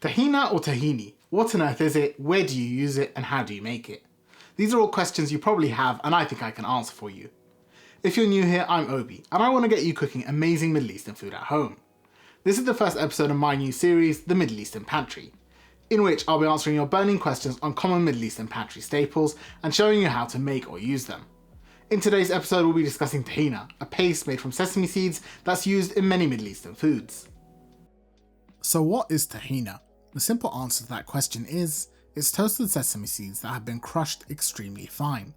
Tahina or tahini? What on earth is it, where do you use it, and how do you make it? These are all questions you probably have and I think I can answer for you. If you're new here, I'm Obi, and I want to get you cooking amazing Middle Eastern food at home. This is the first episode of my new series, The Middle Eastern Pantry, in which I'll be answering your burning questions on common Middle Eastern pantry staples and showing you how to make or use them. In today's episode, we'll be discussing tahina, a paste made from sesame seeds that's used in many Middle Eastern foods. So what is tahina? The simple answer to that question is, it's toasted sesame seeds that have been crushed extremely fine.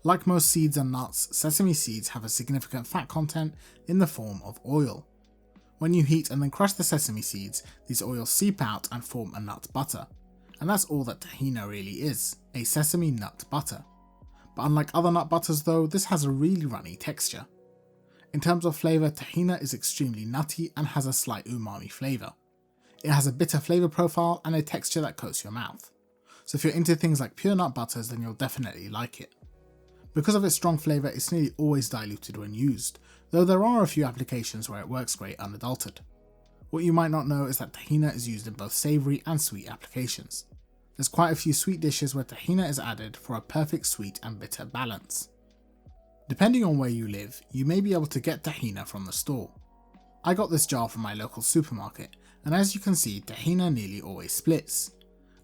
Like most seeds and nuts, sesame seeds have a significant fat content in the form of oil. When you heat and then crush the sesame seeds, these oils seep out and form a nut butter. And that's all that tahina really is, a sesame nut butter. But unlike other nut butters though, this has a really runny texture. In terms of flavour, tahina is extremely nutty and has a slight umami flavour. It has a bitter flavour profile and a texture that coats your mouth. So if you're into things like pure nut butters, then you'll definitely like it. Because of its strong flavour, it's nearly always diluted when used, though there are a few applications where it works great unadulterated. What you might not know is that tahina is used in both savoury and sweet applications. There's quite a few sweet dishes where tahina is added for a perfect sweet and bitter balance. Depending on where you live, you may be able to get tahina from the store. I got this jar from my local supermarket, and as you can see, tahina nearly always splits.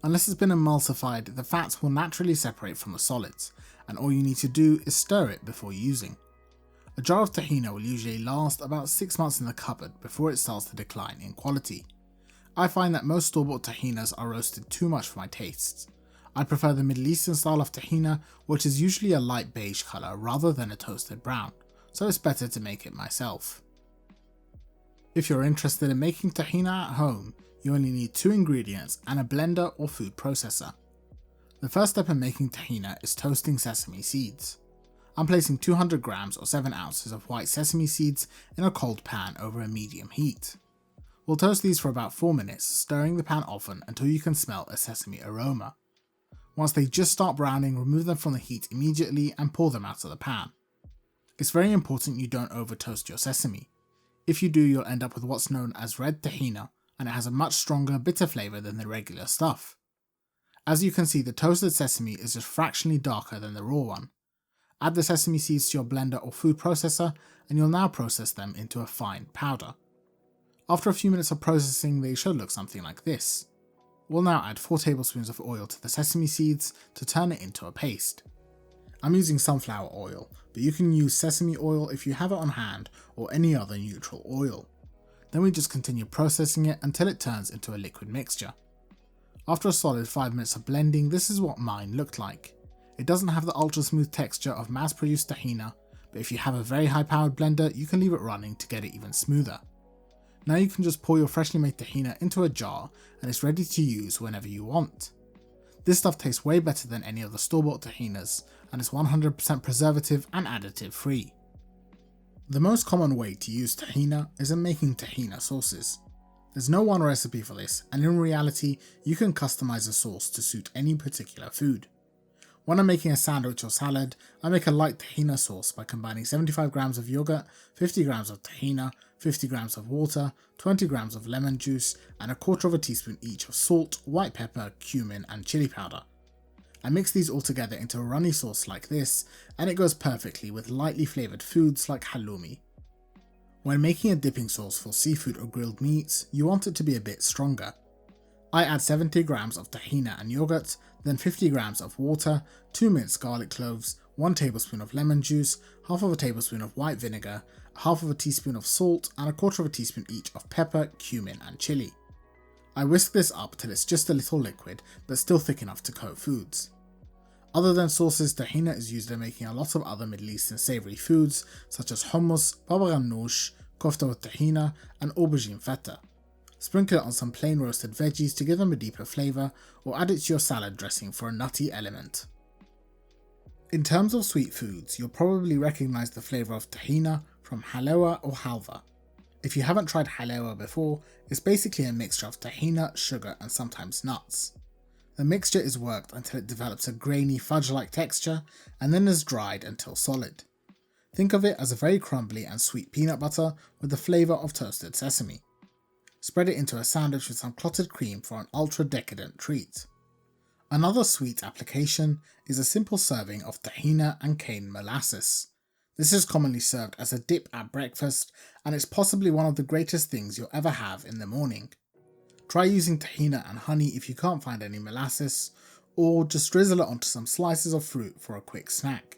Unless it's been emulsified, the fats will naturally separate from the solids, and all you need to do is stir it before using. A jar of tahina will usually last about 6 months in the cupboard before it starts to decline in quality. I find that most store-bought tahinas are roasted too much for my tastes. I prefer the Middle Eastern style of tahina, which is usually a light beige colour rather than a toasted brown, so it's better to make it myself. If you're interested in making tahina at home, you only need 2 ingredients and a blender or food processor. The first step in making tahina is toasting sesame seeds. I'm placing 200 grams or 7 ounces of white sesame seeds in a cold pan over a medium heat. We'll toast these for about 4 minutes, stirring the pan often until you can smell a sesame aroma. Once they just start browning, remove them from the heat immediately and pour them out of the pan. It's very important you don't over toast your sesame. If you do, you'll end up with what's known as red tahina, and it has a much stronger bitter flavour than the regular stuff. As you can see, the toasted sesame is just fractionally darker than the raw one. Add the sesame seeds to your blender or food processor, and you'll now process them into a fine powder. After a few minutes of processing, they should look something like this. We'll now add 4 tablespoons of oil to the sesame seeds to turn it into a paste. I'm using sunflower oil, but you can use sesame oil if you have it on hand or any other neutral oil. Then we just continue processing it until it turns into a liquid mixture. After a solid 5 minutes of blending, this is what mine looked like. It doesn't have the ultra smooth texture of mass produced tahina, but if you have a very high powered blender, you can leave it running to get it even smoother. Now you can just pour your freshly made tahina into a jar and it's ready to use whenever you want. This stuff tastes way better than any of the store-bought tahinas, and it's 100% preservative and additive free. The most common way to use tahina is in making tahina sauces. There's no one recipe for this, and in reality you can customize a sauce to suit any particular food. When I'm making a sandwich or salad, I make a light tahina sauce by combining 75 grams of yogurt, 50 grams of tahina, 50 grams of water, 20 grams of lemon juice, and 1/4 teaspoon each of salt, white pepper, cumin, and chili powder. I mix these all together into a runny sauce like this, and it goes perfectly with lightly flavoured foods like halloumi. When making a dipping sauce for seafood or grilled meats, you want it to be a bit stronger. I add 70 grams of tahina and yogurt, then 50 grams of water, 2 minced garlic cloves, 1 tablespoon of lemon juice, half of a tablespoon of white vinegar, half of a teaspoon of salt, and 1/4 teaspoon each of pepper, cumin, and chili. I whisk this up till it's just a little liquid, but still thick enough to coat foods. Other than sauces, tahina is used in making a lot of other Middle Eastern savoury foods such as hummus, baba ganoush, kofta with tahina, and aubergine feta. Sprinkle it on some plain roasted veggies to give them a deeper flavour, or add it to your salad dressing for a nutty element. In terms of sweet foods, you'll probably recognise the flavour of tahina from halawa or halva. If you haven't tried halawa before, it's basically a mixture of tahina, sugar, and sometimes nuts. The mixture is worked until it develops a grainy fudge-like texture and then is dried until solid. Think of it as a very crumbly and sweet peanut butter with the flavour of toasted sesame. Spread it into a sandwich with some clotted cream for an ultra decadent treat. Another sweet application is a simple serving of tahina and cane molasses. This is commonly served as a dip at breakfast and is possibly one of the greatest things you'll ever have in the morning. Try using tahina and honey if you can't find any molasses, or just drizzle it onto some slices of fruit for a quick snack.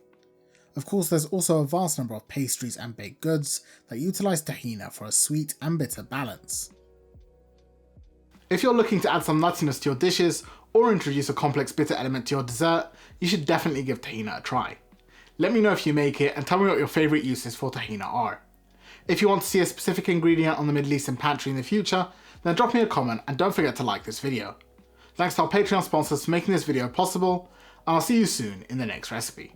Of course, there's also a vast number of pastries and baked goods that utilise tahina for a sweet and bitter balance. If you're looking to add some nuttiness to your dishes or introduce a complex bitter element to your dessert, you should definitely give tahina a try. Let me know if you make it and tell me what your favourite uses for tahina are. If you want to see a specific ingredient on the Middle Eastern Pantry in the future, then drop me a comment and don't forget to like this video. Thanks to our Patreon sponsors for making this video possible, and I'll see you soon in the next recipe.